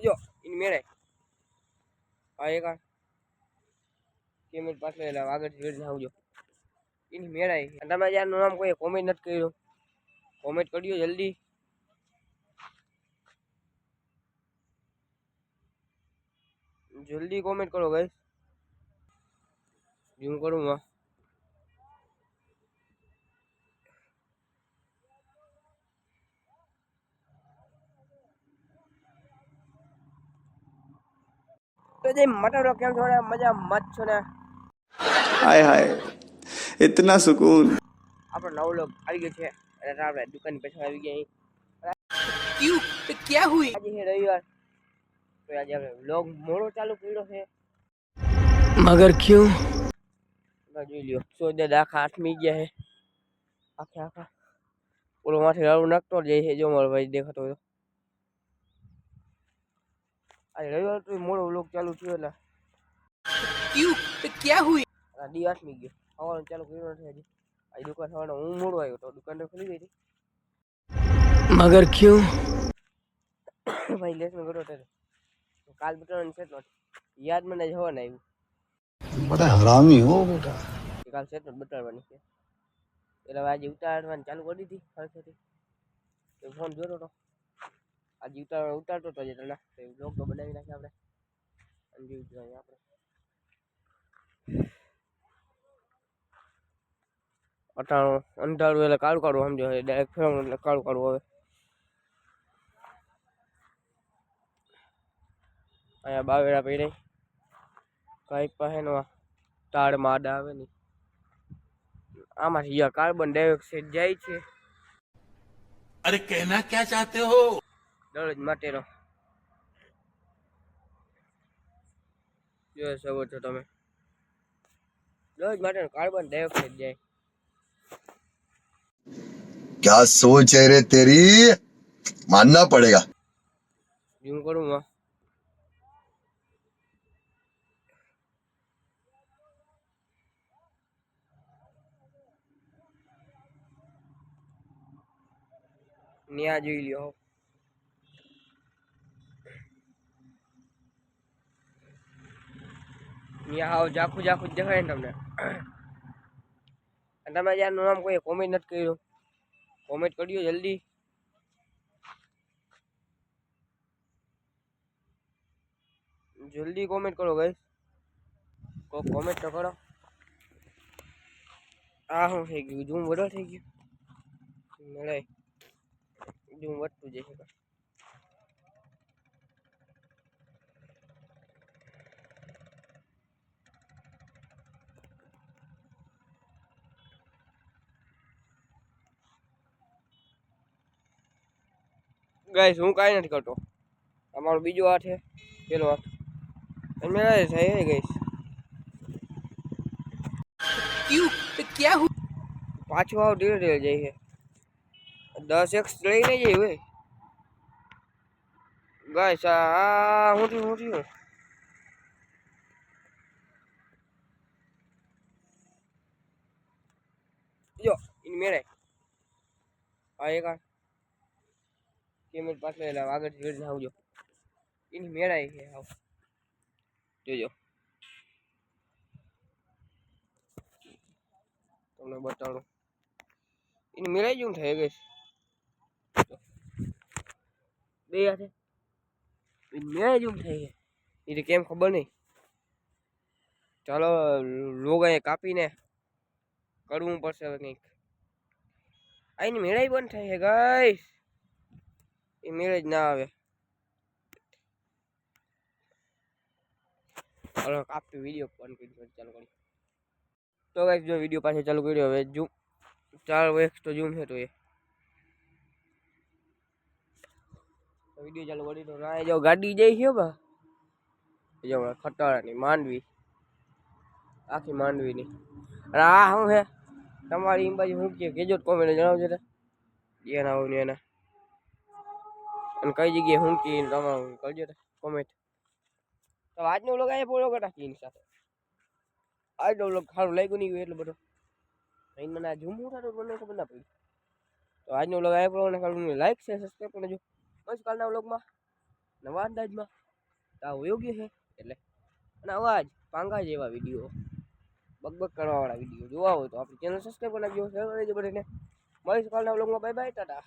જો ઇન મેળે આ એક કેમેર પાસે એટલે આગળ જોઈને આવજો એની મેળાય તમે યારનું નામ કોઈ કોમેન્ટ નથી કર્યું કોમેન્ટ કરજો જલ્દી જલ્દી કોમેન્ટ કરો ગાઈસ ઝૂમ કરું માં તો જે મટરો કેમ છો મજા મત છો ને हाय हाय इतना सुकून આપણો નવો લોગ આવી ગયો છે અને આપણે દુકાન પાછળ આવી ગયા ક્યું તો ક્યાં હુઈ આજે છે રવિવાર તો આજે આપણે વ્લોગ મોડો ચાલુ કર્યો છે મગર ક્યું જોઈ લ્યો સોદે આખા આઠમી ગયા છે આખા ઓલો માથે રાડું નાખતો જાય છે જો મારો ભાઈ દેખાતો હોય આજે રવિવાર તો મોડો વ્લોગ ચાલુ થયો એટલે ક્યું તો ક્યાં હુઈ દી આઠમી ગયો આવવાનું ચાલુ કર્યું નથી હજી आज दुकान थोड़ा हूँ मोड़ आयो तो दुकान तो खुली गई थी मगर क्यों भाई लेस में करो तेरे तो काल बटन सेट नोट याद में नहीं हो नहीं बड़ा हरामी हो बेटा काल सेट नोट बटन बनी है એટલે આજે ઉતારવાનું ચાલુ કરી દીધી ફરતી તો ફોન જોતો તો આજે ઉતારતો તો જે તને બ્લોગ તો બનાવી નાખ્યા આપણે અંજી ઉતારી આપણે અટાણું અંધારું એટલે કાળું કાઢવું સમજો ડાયરેક્ટ ફેરવું એટલે કાળું કાઢવું હવે અહીંયા બાવેરા પડી કઈ પાસે નો તાળ માડ આવે ને આમાંથી કાર્બન ડાયોક્સાઇડ જાય છે अरे कहना क्या चाहते हो દરરોજ માટેનો જોઈ શકો છો તમે દરરોજ માટેનો કાર્બન ડાયોક્સાઇડ જાય क्या सोच है रे तेरी मानना पड़ेगा ઝૂમ કરું માં ન્યા જોઈ લ્યો ન્યા હાવ જાખું જાખું જ દેખાય ને તમને અને તમે યારનું નામ કોઈ કોમેન્ટ નથી કર્યું કોમેન્ટ કરજો જલ્દી જલ્દી કોમેન્ટ કરો ગાઈસ કોમેન્ટ તો કરો આ શું થઈ ગયું ઝૂમ વધારે થઈ ગયું મળે ઝૂમ વધતું જશે ગાઈસ હું કાંઈ નથી કરતો અમારો બીજો હાથ છે પેલો હાથ મેં થાય ગાઈસ ક્યું તો ક્યાં હું પાછો આવ ધીરે ધીરે જાય છે 10x લઈને જાય હોય ગાઈસ આ હું થયું જો ઇન મેળે આ એક કેમેર પાસે એટલે આગળ જોઈને આવજો એની મેળાય છે આવ જોજો તમને બતાડું એની મેળાઈ જેવું થાય ગઈ બે હાથે મેળાઈ જેવું થાય છે એ કેમ ખબર નહીં ચાલો લોગ અહીંયા કાપીને કરવું પડશે હવે કંઈક આ એની મેળાઈ બંધ થાય છે ગાઈસ એ મેળે જ ના આવે ચાલો કાપી વિડીયો બંધ કરી ચાલુ કરી તો ગાઈસ જો વિડીયો પાછો ચાલુ કર્યો હવે ઝૂમ 4x તો ઝૂમ છે તો એ વિડીયો ચાલુ કરી તો ના જો ગાડી જઈ છે બા જો ખટારાની માંડવી આખી માંડવીની અને આ શું છે તમારી એમ બાજુ શું કેજો કોમેન્ટ જણાવજો ને એના આવું ને એના અને કઈ જગ્યાએ શું કે તમારું કરજો કોમેન્ટ તો આજનો વ્લોગ અહીંયા પૂરો કરી એની સાથે આજનો વ્લોગ સારું લાગ્યું નહીં હોય એટલું બધું મને આ ઝૂમ ઉઠાડો મને ખબર ના પડી તો આજનો વ્લોગ અહીંયા પૂરો કરવાનું લાઈક છે સબસ્ક્રાઈબ કરજો બસ કાલના વ્લોગમાં નવા અંદાજમાં તો આ યોગ્ય છે એટલે. અને અવાજ પાંગા જેવા વિડીયો, બકબક કરવાવાળા વિડીયો જોવા હોય તો આપણી ચેનલ સબસ્ક્રાઈબ કરી નાખજો, શેર કરી દેજો બધાને. મળીશું કાલના વ્લોગમાં. Bye bye, Tata.